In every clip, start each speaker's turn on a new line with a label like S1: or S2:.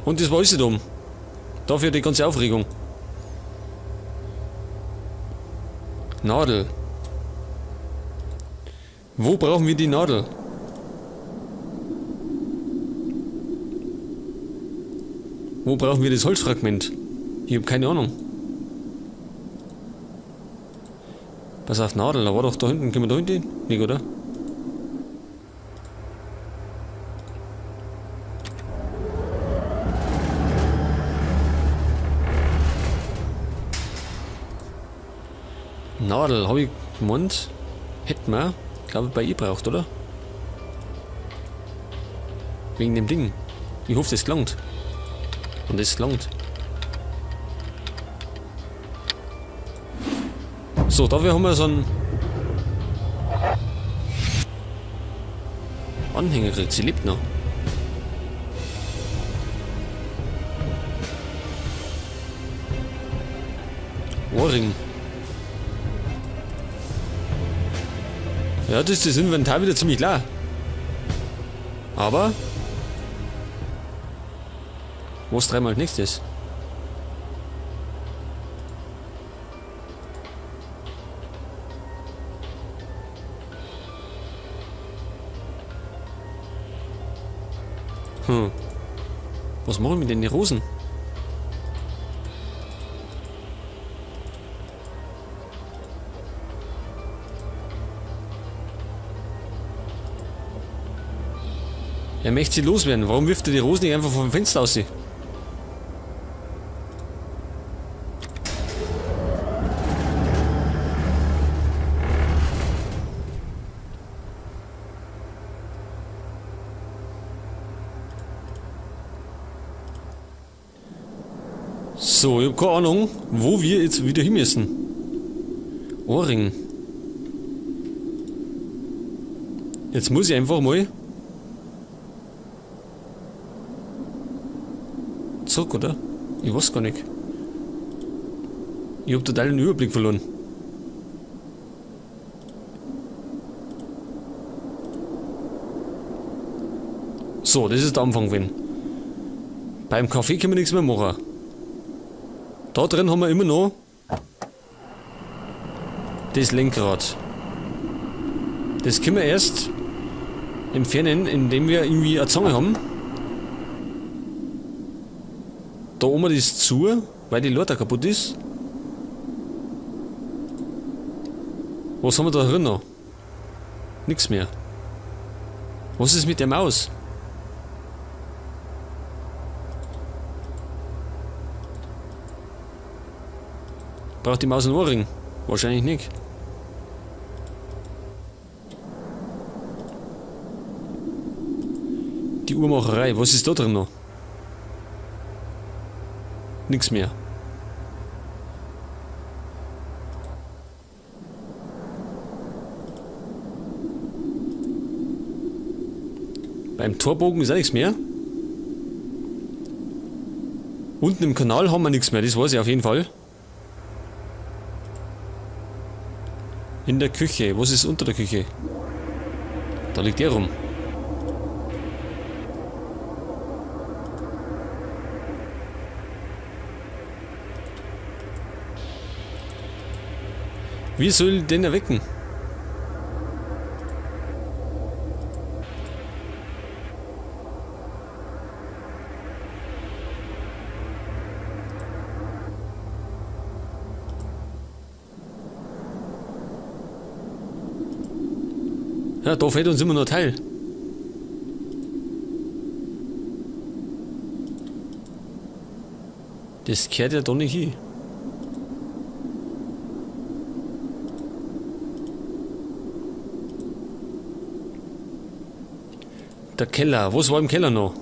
S1: Und das war alles dumm. Dafür die ganze Aufregung. Nadel. Wo brauchen wir die Nadel? Wo brauchen wir das Holzfragment? Ich habe keine Ahnung. Pass auf, Nadel, da war doch da hinten. Können wir da hinten? Nicht, oder? Nadel, habe ich gemeint, hätten wir, glaube ich, bei ihr braucht, oder? Wegen dem Ding. Ich hoffe, das gelangt. Und das gelangt. So, dafür haben wir so einen Anhänger gekriegt. Sie lebt noch. Ohrring. Ja, das ist das Inventar wieder ziemlich klar. Aber was dreimal als nächstes? Was machen wir mit den Rosen? Er möchte sie loswerden. Warum wirft er die Rosen nicht einfach vom Fenster aus? So, ich habe keine Ahnung, wo wir jetzt wieder hin müssen. Ohrring. Jetzt muss ich einfach mal zurück, oder? Ich weiß gar nicht. Ich habe total den Überblick verloren. So, das ist der Anfang gewesen. Beim Kaffee können wir nichts mehr machen. Da drin haben wir immer noch das Lenkrad. Das können wir erst entfernen, indem wir irgendwie eine Zange haben. Da oben ist zu, weil die Leiter kaputt ist. Was haben wir da drin noch? Nix mehr. Was ist mit der Maus? Braucht die Maus einen Ohrring? Wahrscheinlich nicht. Die Uhrmacherei, was ist da drin noch? Nix mehr. Beim Torbogen ist auch nichts mehr. Unten im Kanal haben wir nichts mehr, das weiß ich auf jeden Fall. In der Küche. Was ist unter der Küche? Da liegt der rum. Wie soll ich den erwecken? Ja, da fehlt uns immer noch ein Teil. Das gehört ja da nicht hin. Der Keller. Was war im Keller noch?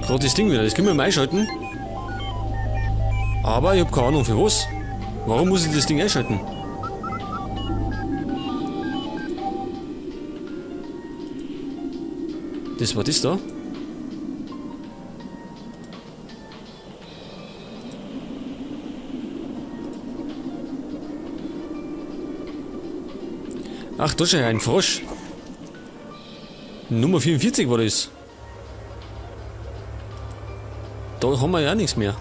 S1: Gerade das Ding wieder. Das können wir mal einschalten. Aber ich habe keine Ahnung für was. Warum muss ich das Ding einschalten? Das war das da. Ach, da ist ja ein Frosch. Nummer 44 war das. Da haben wir ja nichts mehr.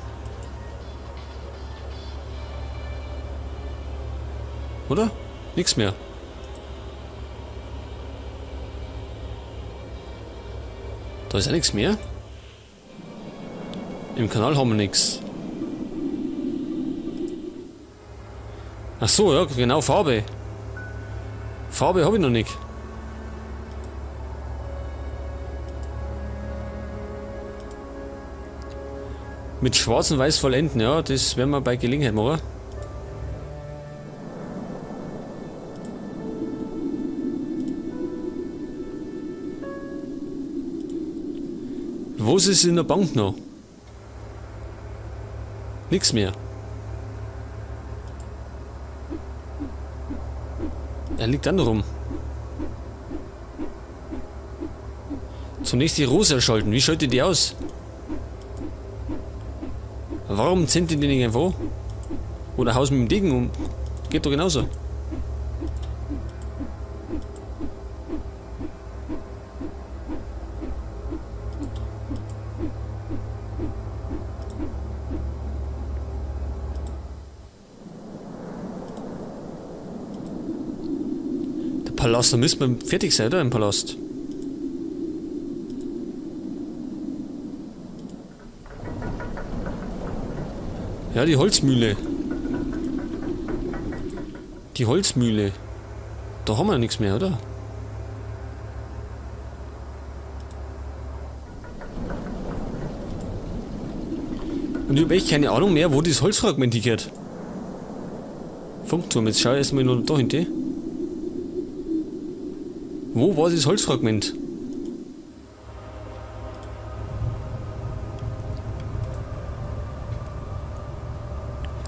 S1: Oder? Nichts mehr. Da ist ja nichts mehr. Im Kanal haben wir nichts. Ach so, ja, genau, Farbe. Farbe habe ich noch nicht. Mit schwarz und weiß vollenden, ja, das werden wir bei Gelegenheit machen. Wo ist es in der Bank noch? Nix mehr. Er liegt dann rum. Zunächst die Rose erschalten. Wie schaut die aus? Warum zündet die nicht einfach? Oder Haus mit dem Degen um? Geht doch genauso. Der Palast, da müsste man fertig sein, oder? Im Palast. Ja, die Holzmühle. Die Holzmühle. Da haben wir ja nichts mehr, oder? Und ich habe echt keine Ahnung mehr, wo das Holzfragment hingeht. Funkturm, jetzt schau ich erstmal noch da hinten. Wo war das Holzfragment?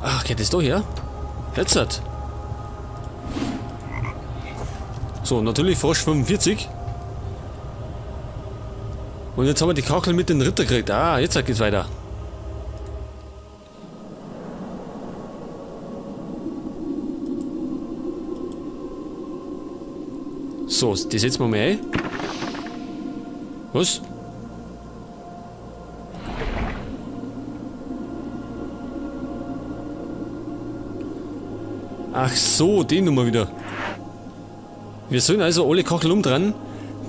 S1: Ach, geht das da her? Jetzt hat. So, natürlich Frosch 45. Und jetzt haben wir die Kachel mit den Ritter gekriegt. Ah, jetzt geht's weiter. So, die setzen wir mal ein. Was? Ach so, die Nummer wieder. Wir sollen also alle Kacheln umdrehen,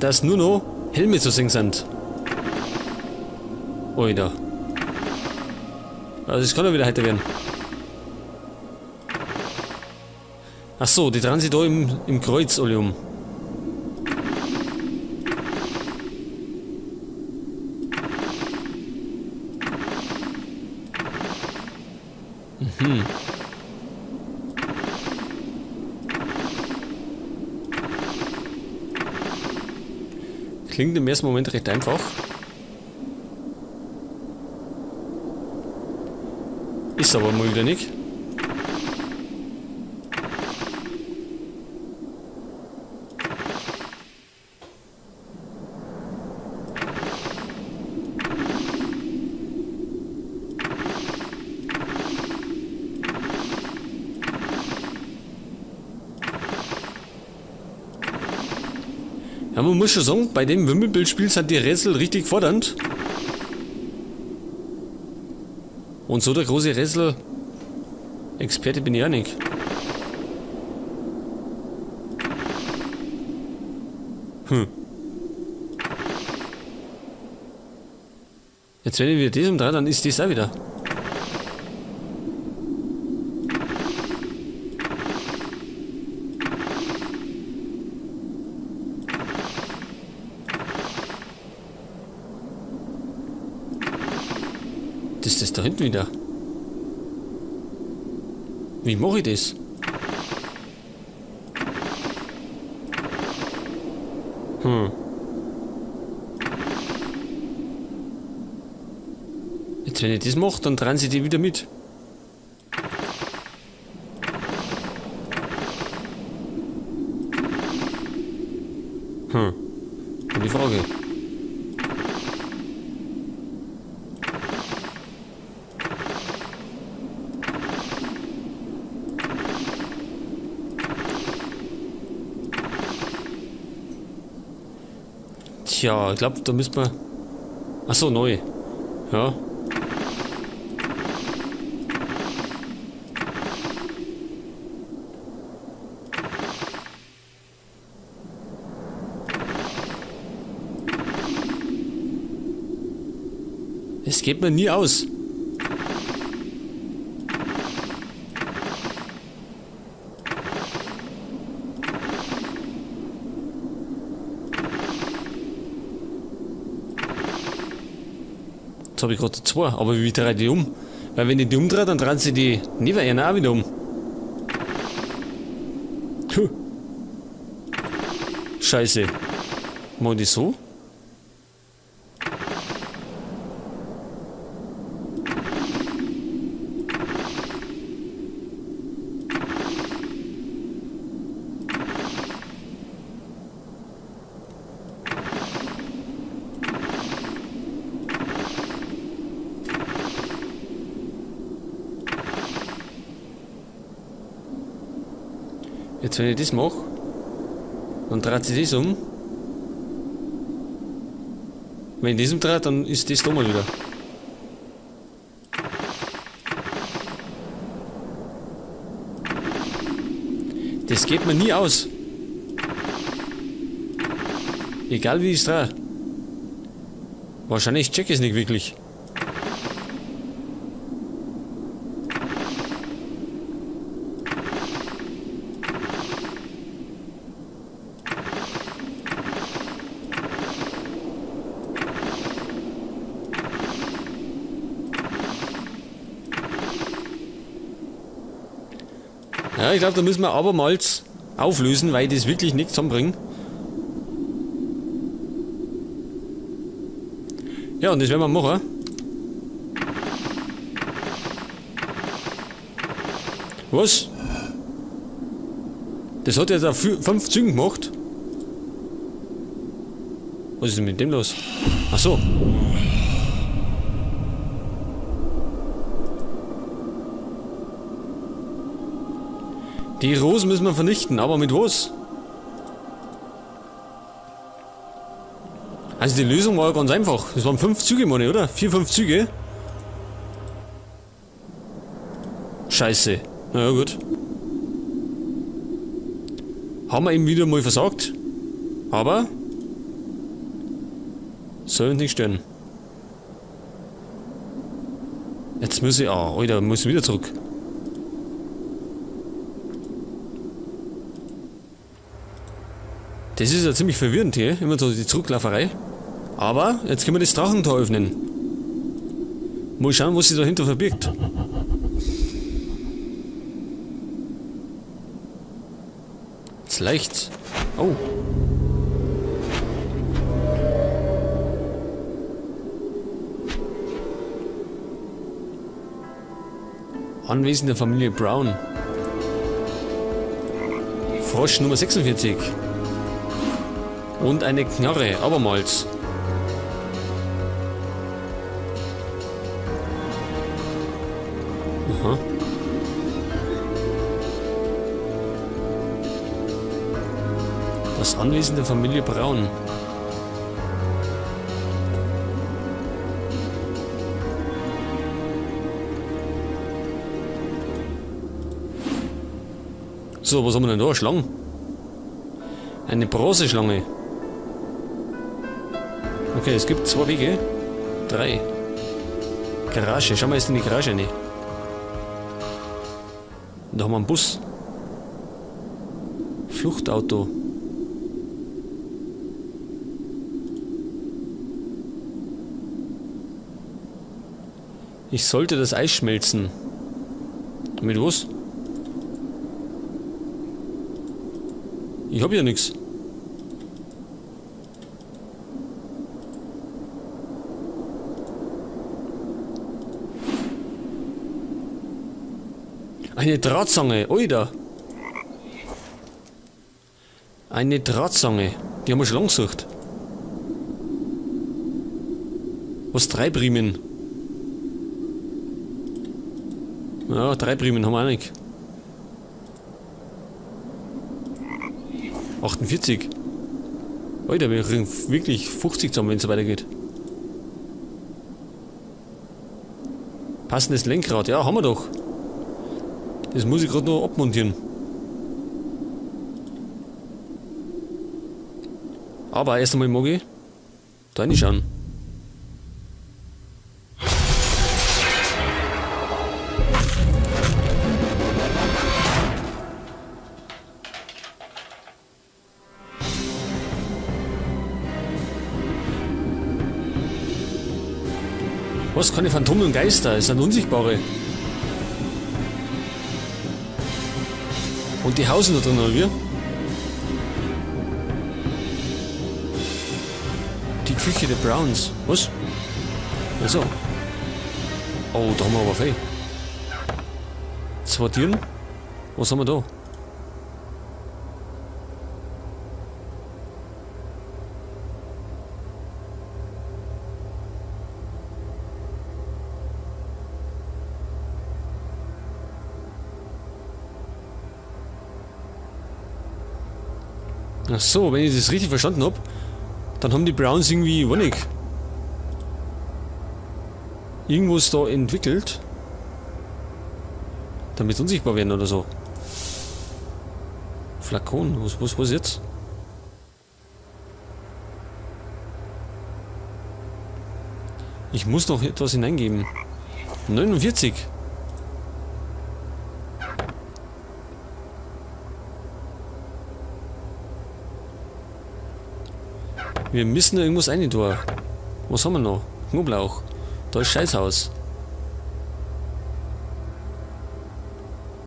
S1: dass nur noch Helme zu sehen sind. Oida. Also das kann doch wieder heiter werden. Ach so, die drehen sich da im Kreuz alle um. Mhm. Klingt im ersten Moment recht einfach. Ist aber mal wieder nicht. Ja, man muss schon sagen, bei dem Wimmelbildspiel sind die Rätsel richtig fordernd. Und so der große Rätsel-Experte bin ich auch nicht. Jetzt wenn ich wieder das umdrehe, dann ist das auch wieder. Das ist das da hinten wieder. Wie mache ich das? Jetzt wenn ich das mache, dann drehen sie die wieder mit. Und die Frage. Tja, ich glaube, da müssen wir... Achso, neu. Ja. Es geht mir nie aus. Jetzt habe ich gerade zwei, aber wie drehe ich die um? Weil wenn ich die umdrehe, dann drehen sie die neben einer auch wieder um. Puh. Scheiße. Machen die so? Jetzt wenn ich das mache, dann dreht sich das um. Wenn ich das umdreht, dann ist das da mal wieder. Das geht mir nie aus. Egal wie ich es drehe. Wahrscheinlich check ich es nicht wirklich. Ja, ich glaube, da müssen wir abermals auflösen, weil ich das wirklich nicht zusammenbringe. Ja, und das werden wir machen. Was? Das hat jetzt auf 5 Zügen gemacht. Was ist denn mit dem los? Ach so. Die Rosen müssen wir vernichten, aber mit was? Also die Lösung war ja ganz einfach. Das waren 5 Züge, meine, oder? 4, 5 Züge. Scheiße. Na ja, gut. Haben wir eben wieder mal versagt. Aber soll uns nicht stören. Jetzt muss ich... Ah, Alter, muss ich wieder zurück. Das ist ja ziemlich verwirrend hier, immer so die Zurücklauferei. Aber jetzt können wir das Drachentor öffnen. Mal schauen, was sich dahinter verbirgt. Jetzt leicht. Oh. Anwesen der Familie Brown. Frosch Nummer 46. Und eine Knarre, abermals. Aha. Das Anwesen der Familie Braun. So, was haben wir denn da? Schlangen? Eine Bronzeschlange. Okay, es gibt 2 Wege. 3. Garage. Schau mal jetzt in die Garage rein. Und da haben wir einen Bus. Fluchtauto. Ich sollte das Eis schmelzen. Mit was? Ich hab ja nichts. Eine Drahtzange, oida. Eine Drahtzange. Die haben wir schon lange gesucht. Was, 3 Primen? Ja, 3 Primen haben wir auch nicht. 48. Alter, wir kriegen wirklich 50 zusammen, wenn es so weitergeht. Passendes Lenkrad, ja, haben wir doch. Das muss ich gerade noch abmontieren. Aber erst einmal mag ich da reinschauen. Was? Keine Phantome und Geister, es sind Unsichtbare. Und die hausen da drin, oder wie? Die Küche der Browns. Was? Also. Oh, da haben wir aber viel. 2 Tieren. Was haben wir da? Ach so, wenn ich das richtig verstanden habe, dann haben die Browns irgendwie wenig. Irgendwas da entwickelt, damit sie unsichtbar werden oder so. Flakon, was jetzt? Ich muss noch etwas hineingeben. 49. Wir müssen irgendwas rein tun. Was haben wir noch? Knoblauch. Da ist Scheißhaus.